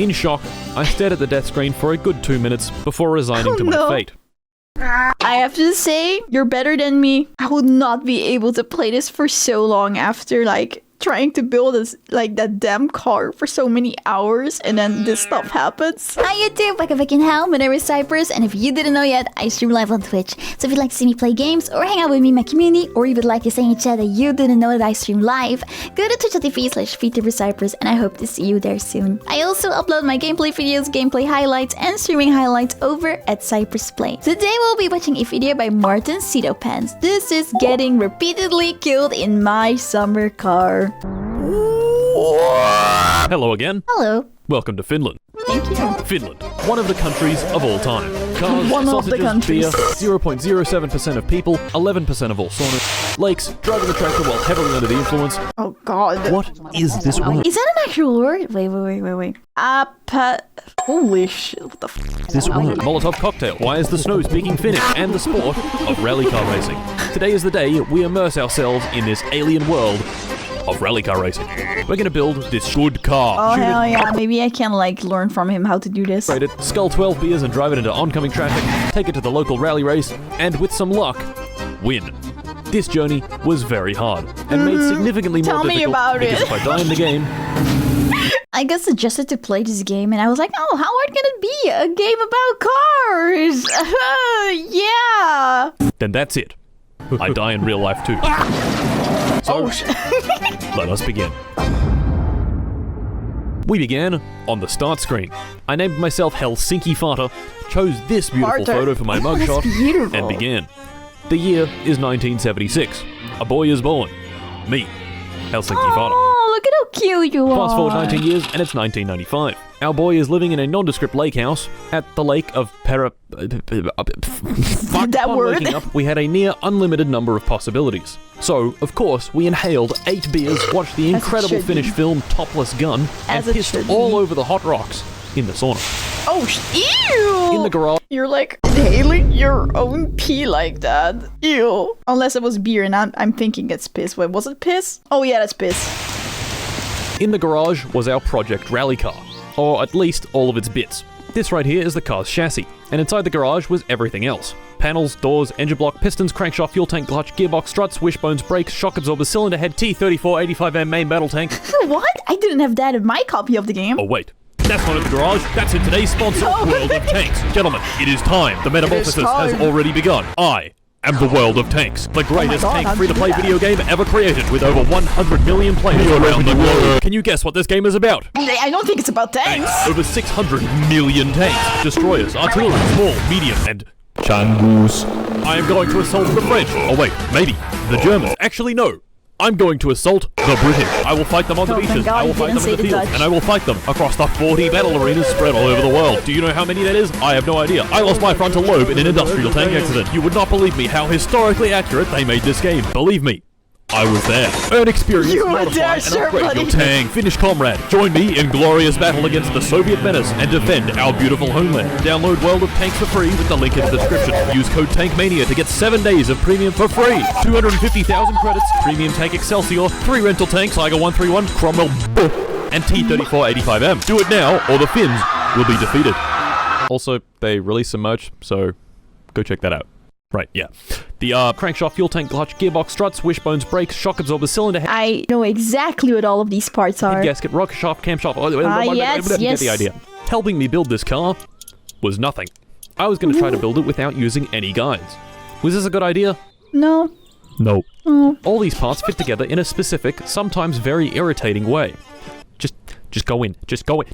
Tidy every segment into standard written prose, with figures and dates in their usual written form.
In shock, I stared at the death screen for a good 2 minutes before resigning to my fate. I have to say, you're better than me. I would not be able to play this for so long after, like, trying to build this, like, that damn car for so many hours, and then this stuff happens. Hi YouTube, welcome back in hell. My name is Cypress, and if you didn't know yet, I stream live on Twitch. So if you'd like to see me play games, or hang out with me in my community, or you would like to say in chat that you didn't know that I stream live, go to twitch.tv/vtuber and I hope to see you there soon. I also upload my gameplay videos, gameplay highlights, and streaming highlights over at Cypress Play. Today we'll be watching a video by Martincitopants. This is getting repeatedly killed in my summer car. Hello again. Hello. Welcome to Finland. Thank you. Finland, one of the countries of all time. Cars, One of the sausages, countries. beer, 0.07% of people, 11% of all saunas, lakes, driving the tractor while heavily under the influence. Oh god. What is this word? Is that an actual word? Wait. Holy shit, what the f? This word, Molotov cocktail. Why is the snow speaking Finnish? And the sport of rally car racing. Today is the day we immerse ourselves in this alien world of rally car racing. We're gonna build this good car. Oh hell yeah, maybe I can like learn from him how to do this. It, scull 12 beers and drive it into oncoming traffic, take it to the local rally race, and with some luck, win. This journey was very hard, and made significantly more Tell me difficult about because it. if I die in the game, I got suggested to play this game, and I was like, oh, how hard can it be? A game about cars! Yeah! then that's it. I die in real life too. So, let us begin. We began on the start screen. I named myself Helsinki Fata, chose this beautiful Farter. photo for my mugshot, beautiful. and began. The year is 1976. A boy is born. Me, Helsinki Fata. Oh, look at how cute you are. Fast forward 19 years, and it's 1995. Our boy is living in a nondescript lake house at the lake of That Upon word. waking up, we had a near unlimited number of possibilities. So, of course, we inhaled 8 beers, watched the incredible should Finnish be. film Topless Gun, As and it pissed should all be. over the hot rocks in the sauna. Oh ew! In the garage, You're like inhaling your own pee like that. Ew. Unless it was beer and I'm thinking it's piss. Wait, was it piss? Oh yeah, that's piss. in the garage was our project rally car, or at least all of its bits. This right here is the car's chassis, and inside the garage was everything else. Panels, doors, engine block, pistons, crankshaft, fuel tank, clutch, gearbox, struts, wishbones, brakes, shock absorber, cylinder head, T-34-85M main battle tank. What? I didn't have that in my copy of the game. Oh wait, that's not in the garage, that's in today's sponsor, Oh. World of Tanks. Gentlemen, it is time. The metamorphosis has time. already begun. I am the World of Tanks, the greatest God, tank how'd you free-to-play do that? video game ever created, with over 100 million players around the globe. Can you guess what this game is about? I don't think it's about tanks. Over 600 million tanks, destroyers, artillery, small, medium, and Changus. I am going to assault the French. Oh wait, maybe the Germans. Actually, no. I'm going to assault the British. I will fight them on the Oh, thank beaches. God I will you fight didn't them in say the the fields, Dutch. and I will fight them across the 40 battle arenas spread all over the world. Do you know how many that is? I have no idea. I lost my frontal lobe in an industrial tank accident. You would not believe me how historically accurate they made this game. Believe me, I was there. Earn experience, You were modify, there, and sir, upgrade buddy. your tank. Finnish comrade, join me in glorious battle against the Soviet menace and defend our beautiful homeland. Download World of Tanks for free with the link in the description. Use code TANKMANIA to get 7 days of premium for free. 250,000 credits, premium tank Excelsior, 3 rental tanks, Iger 131, Cromwell, and T-34-85M. Do it now, or the Finns will be defeated. Also, they released some merch, so go check that out. Right, yeah. The crankshaft, fuel tank, clutch, gearbox, struts, wishbones, brakes, shock absorber, cylinder head, I know exactly what all of these parts are. gasket, rocker shaft, camshaft. Yes, You get yes. the idea. Helping me build this car was nothing. I was going to try to build it without using any guides. Was this a good idea? No. No. Oh. All these parts fit together in a specific, sometimes very irritating way. Just go in. Just go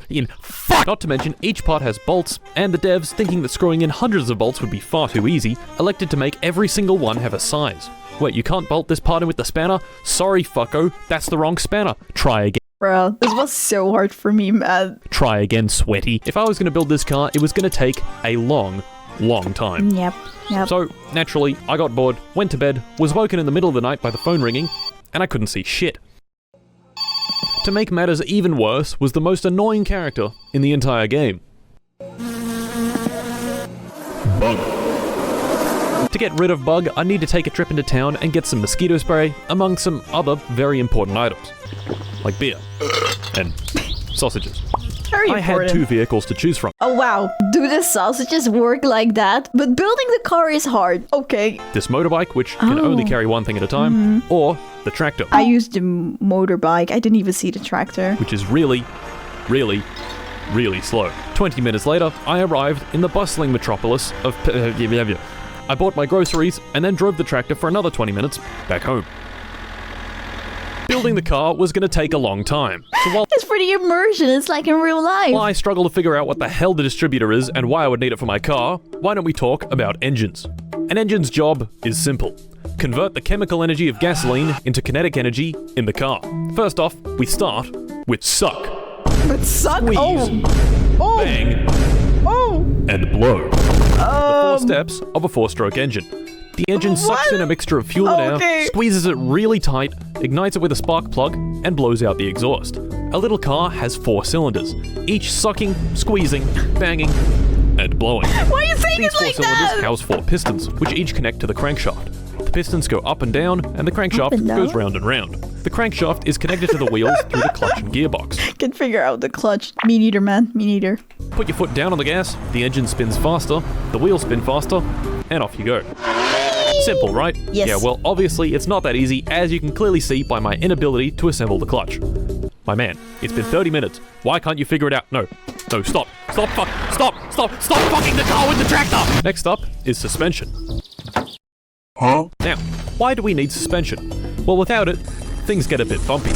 in. Fuck! Not to mention, each part has bolts, and the devs, thinking that screwing in hundreds of bolts would be far too easy, elected to make every single one have a size. Wait, you can't bolt this part in with the spanner? Sorry, fucko, that's the wrong spanner. Try again. Bro, this was so hard for me, man. Try again, sweaty. If I was going to build this car, it was going to take a long time. Yep. So, naturally, I got bored, went to bed, was woken in the middle of the night by the phone ringing, and I couldn't see shit. To make matters even worse was the most annoying character in the entire game. Bug. To get rid of Bug, I need to take a trip into town and get some mosquito spray, among some other very important items. Like beer. And sausages. Very I important. had 2 vehicles to choose from. Oh wow, do the sausages work like that? But building the car is hard. Okay, This motorbike, which can only carry one thing at a time, or the tractor, I used the motorbike. I didn't even see the tractor. which is really, really, really slow. 20 minutes later, I arrived in the bustling metropolis of I bought my groceries and then drove the tractor for another 20 minutes back home. Building the car was going to take a long time, so while It's pretty immersion. It's like in real life. I struggle to figure out what the hell the distributor is and why I would need it for my car, why don't we talk about engines? An engine's job is simple. Convert the chemical energy of gasoline into kinetic energy in the car. First off, we start with suck, But suck. squeeze, Oh. bang, Oh. and blow. The 4 steps of a 4-stroke engine. The engine sucks in a mixture of fuel and Okay. air, squeezes it really tight, ignites it with a spark plug, and blows out the exhaust. A little car has 4 cylinders, each sucking, squeezing, banging, and blowing. Why are you saying These it 4 like cylinders that? house 4 pistons, which each connect to the crankshaft. The pistons go up and down, and the crankshaft and down? goes round and round. The crankshaft is connected to the wheels through the clutch and gearbox. Can figure out the clutch. Me neither, man. Me neither. Put your foot down on the gas, the engine spins faster, the wheels spin faster, and off you go. Simple, right? Yes. Yeah, well, obviously it's not that easy, as you can clearly see by my inability to assemble the clutch. My man, it's been 30 minutes. Why can't you figure it out? No, stop fucking the car with the tractor! Next up is suspension. Now, why do we need suspension? Well, without it, things get a bit bumpy.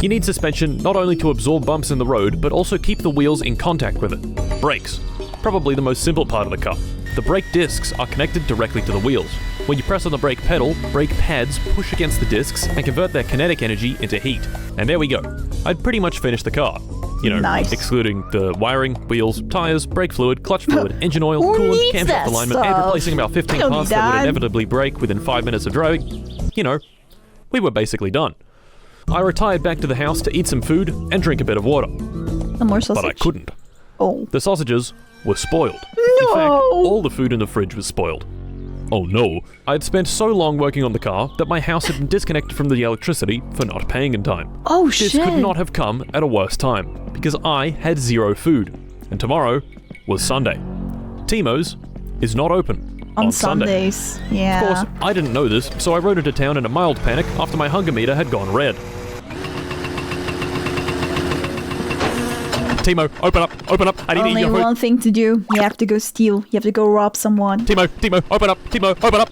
You need suspension not only to absorb bumps in the road, but also keep the wheels in contact with it. Brakes. Probably the most simple part of the car. The brake discs are connected directly to the wheels. When you press on the brake pedal, brake pads push against the discs and convert their kinetic energy into heat. And there we go. I'd pretty much finished the car. You know, Nice. excluding the wiring, wheels, tires, brake fluid, clutch fluid, engine oil, Who coolant, needs camshaft that alignment, and stuff? replacing about 15 You don't parts need that would that. inevitably break within 5 minutes of driving. You know, we were basically done. I retired back to the house to eat some food and drink a bit of water, Some more sausage. but I couldn't. Oh. The sausages were spoiled. In fact, all the food in the fridge was spoiled. Oh no, I had spent so long working on the car that my house had been disconnected from the electricity for not paying in time. Oh This shit. could not have come at a worse time, because I had 0 food, and tomorrow was Sunday. Timo's is not open on Sunday. Sundays. Yeah. Of course, I didn't know this, so I rode into town in a mild panic after my hunger meter had gone red. Timo, open up, I need to eat Only your food. one thing to do. You have to go steal. You have to go rob someone. Timo, open up, open up.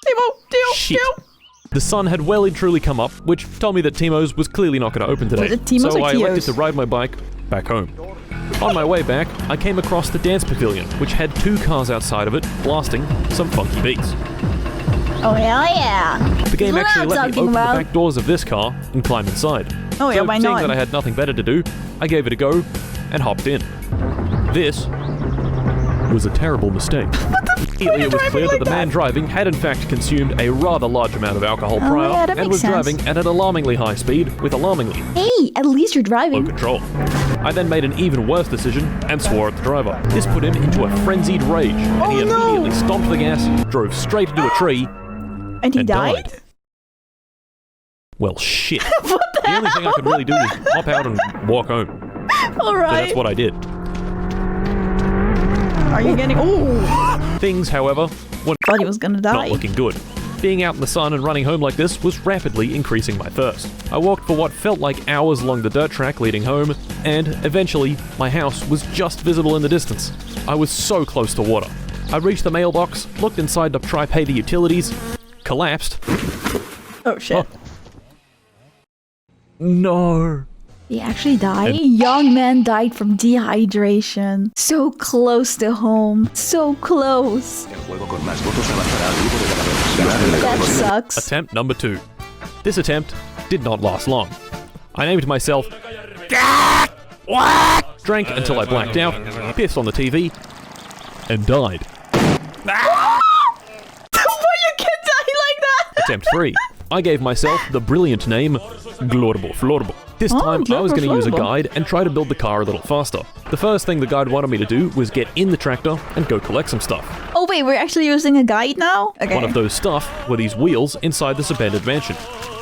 Timo, steal, Shit. steal. The sun had well and truly come up, which told me that Timo's was clearly not going to open today. Was it Timo's so or I elected Tio's? to ride my bike back home. On my way back, I came across the dance pavilion, which had 2 cars outside of it, blasting some funky beats. Oh hell yeah. The game What actually I'm let me talking open about. the back doors of this car and climb inside. Oh yeah, so, why seeing not? that I had nothing better to do, I gave it a go and hopped in. This was a terrible mistake. Immediately it was clear that the man driving had in fact consumed a rather large amount of alcohol prior yeah, that and makes was sense. driving at an alarmingly high speed with alarmingly Hey, at least you're low driving. control. I then made an even worse decision and swore at the driver. This put him into a frenzied rage, and he immediately stomped the gas, drove straight into a tree, And he and died? Well, shit. The only thing I could really do was hop out and walk home. So Alright. that's what I did. Are you getting... Oh! Things, however, were Thought he was gonna die. not looking good. Being out in the sun and running home like this was rapidly increasing my thirst. I walked for what felt like hours along the dirt track leading home, and eventually, my house was just visible in the distance. I was so close to water. I reached the mailbox, looked inside to try pay the utilities, collapsed. Oh shit. No. He actually died? A young man died from dehydration. So close to home. So close. That sucks. Attempt number 2. This attempt did not last long. I named myself drank until I blacked out, pissed on the TV, and died. Why you can die like that? Attempt 3. I gave myself the brilliant name Glorbo Florbo. This time I was going to use a Glorbo. guide and try to build the car a little faster. The first thing the guide wanted me to do was get in the tractor and go collect some stuff. Oh wait, we're actually using a guide now? Okay. One of those stuff were these wheels inside this abandoned mansion.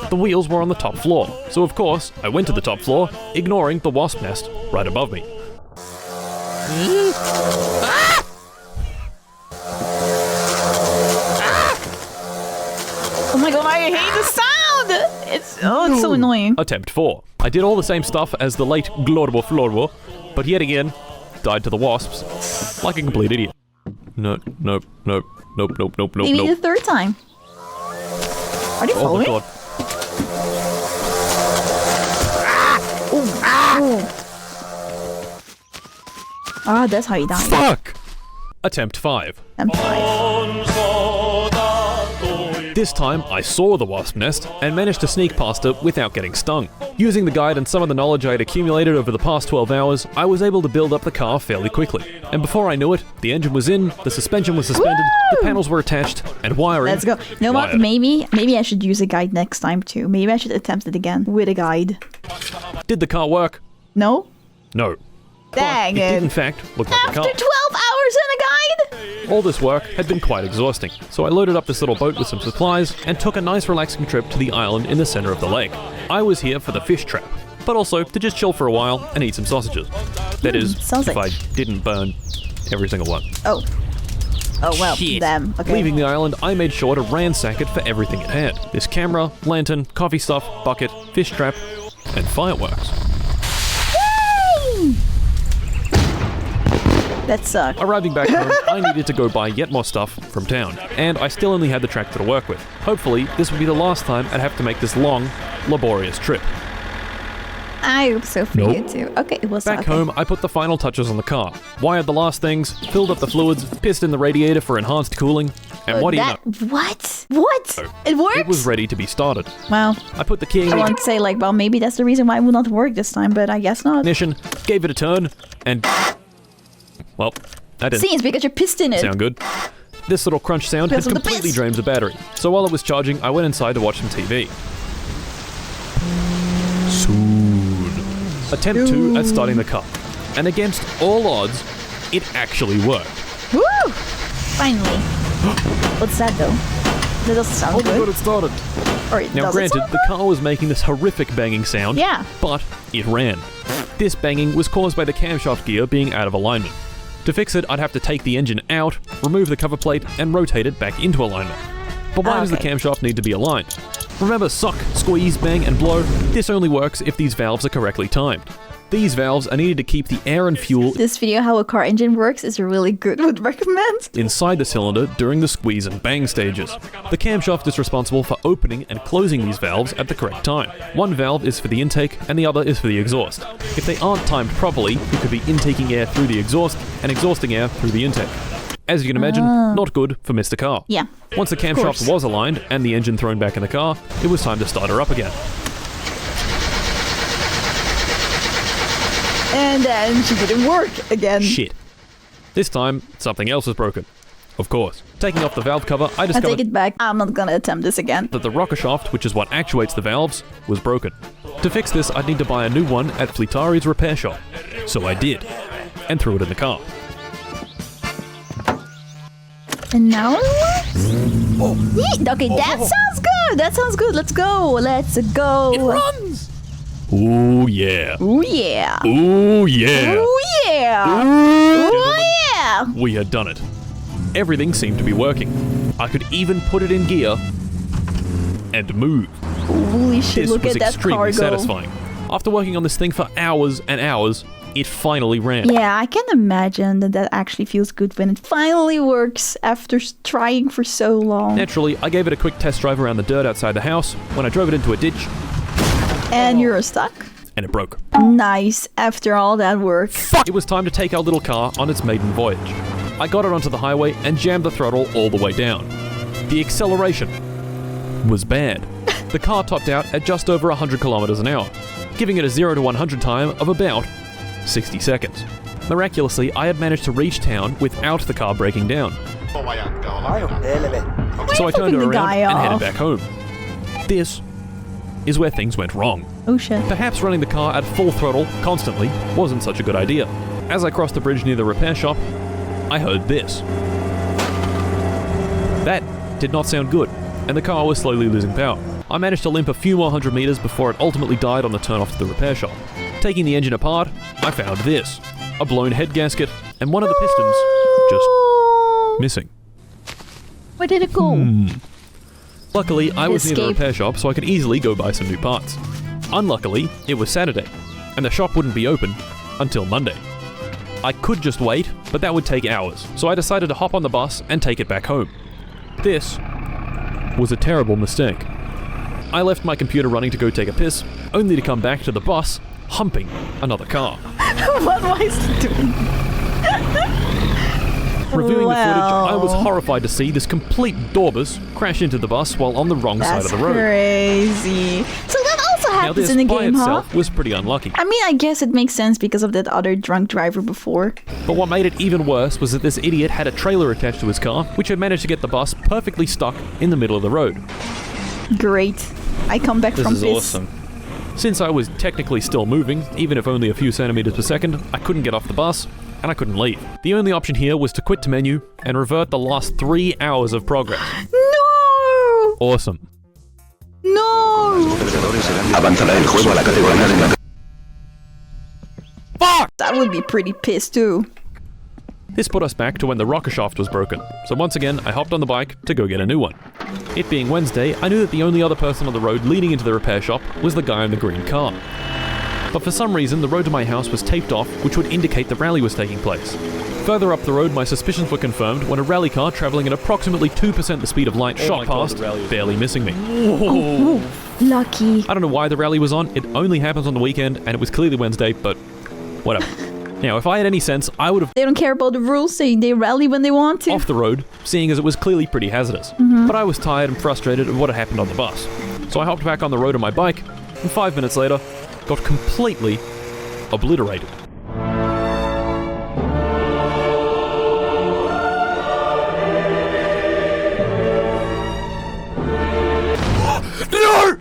The wheels were on the top floor, so of course I went to the top floor, ignoring the wasp nest right above me. Oh my god, I hate the sound! It's so annoying. Attempt 4. I did all the same stuff as the late Glorbo Florbo, but yet again, died to the wasps like a complete idiot. Nope. Maybe the third time. Are they Oh following? my god. Ah, that's how you die. Fuck! Attempt 5. I'm fine. This time, I saw the wasp nest and managed to sneak past it without getting stung. Using the guide and some of the knowledge I had accumulated over the past 12 hours, I was able to build up the car fairly quickly. And before I knew it, the engine was in, the suspension was suspended, the panels were attached, and wiring. Let's go. You know what? wired. Maybe I should use a guide next time too. Maybe I should attempt it again with a guide. Did the car work? No? No. Dang But it did in it. fact look like a After car. 12 hours in a guide? All this work had been quite exhausting, so I loaded up this little boat with some supplies and took a nice relaxing trip to the island in the center of the lake. I was here for the fish trap, but also to just chill for a while and eat some sausages. That is, sausage. if I didn't burn every single one. Oh. Oh, well, Shit. them. Okay. Leaving the island, I made sure to ransack it for everything it had. This camera, lantern, coffee stuff, bucket, fish trap, and fireworks. Woo! That sucked. Arriving back home, I needed to go buy yet more stuff from town, and I still only had the tractor to work with. Hopefully, this would be the last time I'd have to make this long, laborious trip. I hope so for Nope. you too. Okay, it was Back okay. home, I put the final touches on the car, wired the last things, filled up the fluids, pissed in the radiator for enhanced cooling, and what do you know? What? What? It works? It was ready to be started. Wow. I put the key in I the want to say like, well, maybe that's the reason why it will not work this time, but I guess not. ignition, gave it a turn, and... well, that didn't See, it's because you're pissed in it. sound good. This little crunch sound had Because of the completely piss. drained the battery, so while it was charging, I went inside to watch some TV. Soon. Attempt 2 at starting the car, and against all odds, it actually worked. Woo! Finally. What's that though? That doesn't sound Oh my god, good. it started! Or it Now does granted, it sound the car was making this horrific banging sound, Yeah. but it ran. This banging was caused by the camshaft gear being out of alignment. To fix it, I'd have to take the engine out, remove the cover plate, and rotate it back into alignment. But why does the Okay. camshaft need to be aligned? Remember suck, squeeze, bang, and blow? This only works if these valves are correctly timed. These valves are needed to keep the air and fuel This video, how a car engine works, is really good. Would recommend. inside the cylinder during the squeeze and bang stages. The camshaft is responsible for opening and closing these valves at the correct time. One valve is for the intake and the other is for the exhaust. If they aren't timed properly, you could be intaking air through the exhaust and exhausting air through the intake. As you can imagine, not good for Mr. Car. Yeah. Once the camshaft course. was aligned and the engine thrown back in the car, it was time to start her up again. And then she didn't work again. Shit. This time, something else was broken. Of course. Taking off the valve cover, I I discovered take it back. I'm not gonna attempt this again. that the rocker shaft, which is what actuates the valves, was broken. To fix this, I'd need to buy a new one at Fleetari's repair shop. So I did, and threw it in the car. And now it works? Yeah, okay, that sounds good. That sounds good. Let's go. Let's go. runs! Ooh yeah. Ooh yeah. Ooh yeah. Ooh yeah. Ooh. Ooh yeah. We had done it. Everything seemed to be working. I could even put it in gear and move. Holy shit, This look was at that extremely cargo. satisfying. After working on this thing for hours and hours, it finally ran. Yeah, I can imagine that actually feels good when it finally works after trying for so long. Naturally, I gave it a quick test drive around the dirt outside the house when I drove it into a ditch And you're stuck? and it broke. Nice, after all that work. It was time to take our little car on its maiden voyage. I got it onto the highway and jammed the throttle all the way down. The acceleration was bad. The car topped out at just over 100 kilometers an hour, giving it a 0 to 100 time of about 60 seconds. Miraculously, I had managed to reach town without the car breaking down. So I turned flipping her the around guy and headed off? back home. This is where things went wrong. Oh shit. Perhaps running the car at full throttle constantly wasn't such a good idea. As I crossed the bridge near the repair shop, I heard this. That did not sound good, and the car was slowly losing power. I managed to limp a few more 100 meters before it ultimately died on the turn off to the repair shop. Taking the engine apart, I found this. a blown head gasket, and one of the pistons just missing. Where did it go? Luckily, I was near the Escape. repair shop, so I could easily go buy some new parts. Unluckily, it was Saturday, and the shop wouldn't be open until Monday. I could just wait, but that would take hours, so I decided to hop on the bus and take it back home. This was a terrible mistake. I left my computer running to go take a piss, only to come back to the bus humping another car. What was it doing? Reviewing the footage, I was horrified to see this complete daurbus crash into the bus while on the wrong side of the road. Crazy. So that also Now happens this in the by game, huh? itself was pretty unlucky. I mean, I guess it makes sense because of that other drunk driver before. But what made it even worse was that this idiot had a trailer attached to his car, which had managed to get the bus perfectly stuck in the middle of the road. Great. I come back This from is piss. awesome. Since I was technically still moving, even if only a few centimeters per second, I couldn't get off the bus, and I couldn't leave. The only option here was to quit to menu and revert the last 3 hours of progress. No! Awesome. No! Avanzará el juego a la categoría de la... Fuck! That would be pretty pissed too. This put us back to when the rocker shaft was broken, so once again I hopped on the bike to go get a new one. It being Wednesday, I knew that the only other person on the road leading into the repair shop was the guy in the green car. But for some reason, the road to my house was taped off, which would indicate the rally was taking place. Further up the road, my suspicions were confirmed when a rally car travelling at approximately 2% the speed of light Oh shot my God, past, the rally was- barely missing me. Oh, lucky. I don't know why the rally was on, it only happens on the weekend, and it was clearly Wednesday, but whatever. Now, if I had any sense, I would have They don't care about the rules, they rally when they want to. off the road, seeing as it was clearly pretty hazardous. But I was tired and frustrated at what had happened on the bus. So I hopped back on the road on my bike, and 5 minutes later, got completely obliterated. No!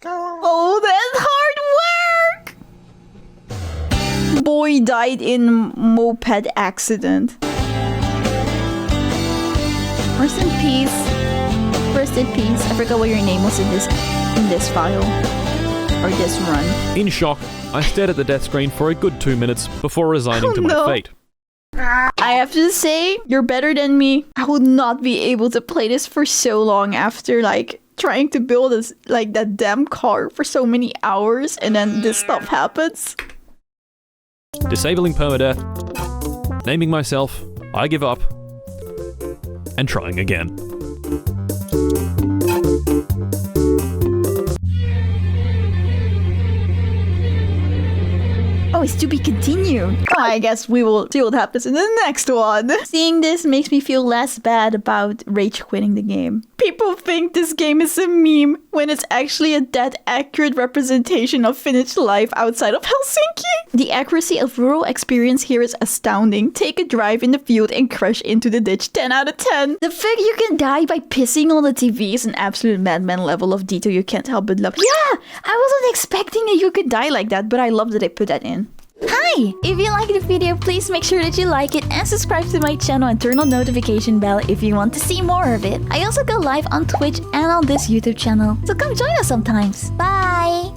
Oh, that's hard work! Boy died in moped accident. Rest in peace. Rest in peace. I forgot what your name was in this file. Or this run. In shock, I stared at the death screen for a good 2 minutes before resigning to my no. fate. I have to say, you're better than me. I would not be able to play this for so long after, like, trying to build this, like, that damn car for so many hours and then this stuff happens. Disabling permadeath, naming myself, I give up, and trying again. Oh, it's to be continued. Oh, I guess we will see what happens in the next one. Seeing this makes me feel less bad about rage quitting the game. People think this game is a meme when it's actually a dead accurate representation of Finnish life outside of Helsinki. The accuracy of rural experience here is astounding. Take a drive in the field and crash into the ditch. 10 out of 10. The fact you can die by pissing on the TV is an absolute madman level of detail you can't help but love. Yeah, I wasn't expecting that you could die like that, but I love that they put that in. Hi! If you like the video, please make sure that you like it and subscribe to my channel and turn on notification bell if you want to see more of it. I also go live on Twitch and on this YouTube channel, so come join us sometimes. Bye!